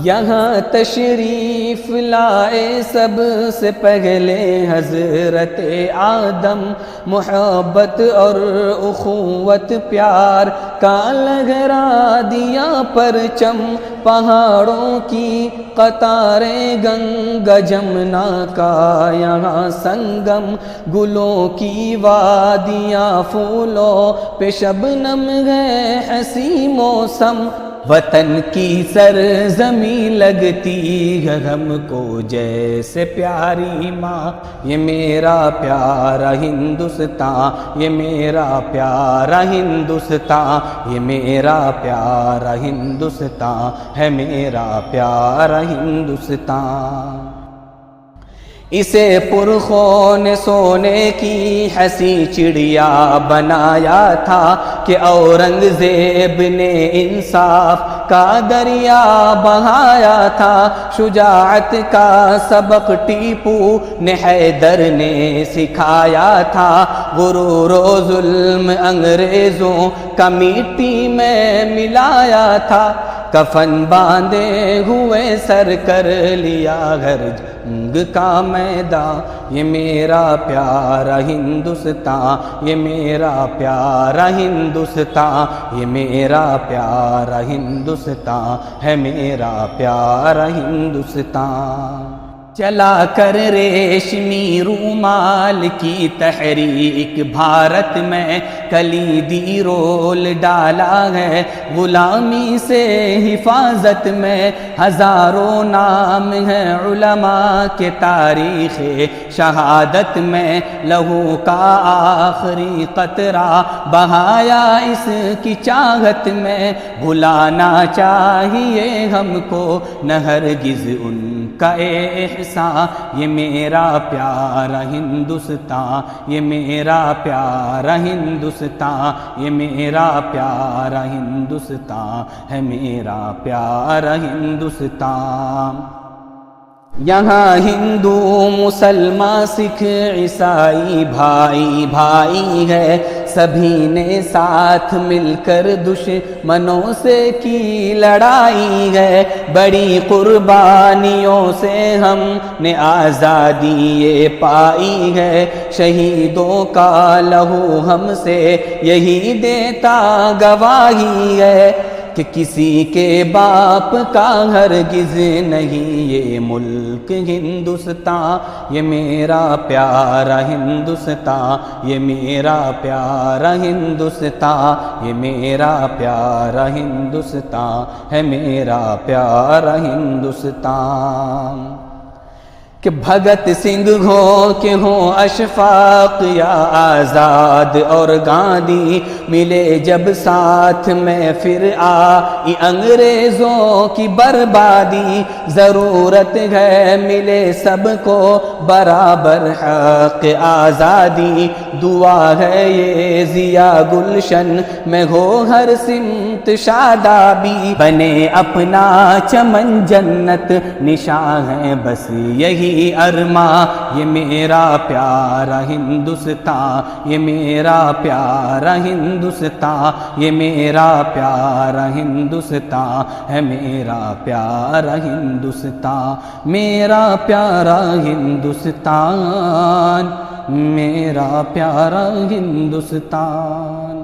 یہاں تشریف لائے سب سے پہلے حضرت آدم، محبت اور اخوت پیار کا لہرا دیا پرچم، پہاڑوں کی قطاریں گنگا جمنا کا یہاں سنگم، گلوں کی وادیاں پھولوں پہ شبنم ہے حسین موسم، وطن کی سرزمین لگتی ہے ہم کو جیسے پیاری ماں، یہ میرا پیارا ہندوستان، یہ میرا پیارا ہندوستان، یہ میرا پیارا ہندوستان ہے میرا پیارا ہندوستان۔ اسے پرخون سونے کی ہنسی چڑیا بنایا تھا کہ اورنگزیب نے انصاف کا دریا بہایا تھا، شجاعت کا سبق ٹیپو نے حیدر نے سکھایا تھا، غرور و ظلم انگریزوں کا مٹی میں ملایا تھا، کفن باندھے ہوئے سر کر لیا گھر جنگ کا میدان، یہ میرا پیارا ہندوستان، یہ میرا پیارا ہندوستان، یہ میرا پیارا ہندوستان ہے میرا پیارا ہندوستان۔ چلا کر ریشمی رومال کی تحریک بھارت میں کلیدی رول ڈالا ہے، غلامی سے حفاظت میں ہزاروں نام ہیں علماء کے تاریخ شہادت میں، لہو کا آخری قطرہ بہایا اس کی چاہت میں، بھلانا چاہیے ہم کو نہ ہرگز ان کا احسان، یہ میرا پیارا ہندوستان، یہ میرا پیارا ہندوستان، یہ میرا پیارا ہندوستان ہے میرا پیارا ہندوستان۔ یہاں ہندو مسلمان سکھ عیسائی بھائی بھائی ہے، سبھی نے ساتھ مل کر دشمنوں سے کی لڑائی ہے، بڑی قربانیوں سے ہم نے آزادی یہ پائی ہے، شہیدوں کا لہو ہم سے یہی دیتا گواہی ہے کہ کسی کے باپ کا ہرگز نہیں یہ ملک ہندوستان، یہ میرا پیارا ہندوستان، یہ میرا پیارا ہندوستان، یہ میرا پیارا ہندوستان ہے میرا پیارا ہندوستان۔ کہ بھگت سنگھ ہو کہ ہوں اشفاق یا آزاد اور گاندھی، ملے جب ساتھ میں پھر آئی انگریزوں کی بربادی، ضرورت ہے ملے سب کو برابر حق آزادی، دعا ہے یہ ضیا گلشن میں ہو ہر سمت شادابی، بنے اپنا چمن جنت نشاں ہے بس یہی ارماں، یہ میرا پیارا ہندوستان، یہ میرا پیارا ہندوستان، یہ میرا پیارا ہندوستان ہے میرا پیارا ہندوستان، میرا پیارا ہندوستان، میرا پیارا ہندوستان۔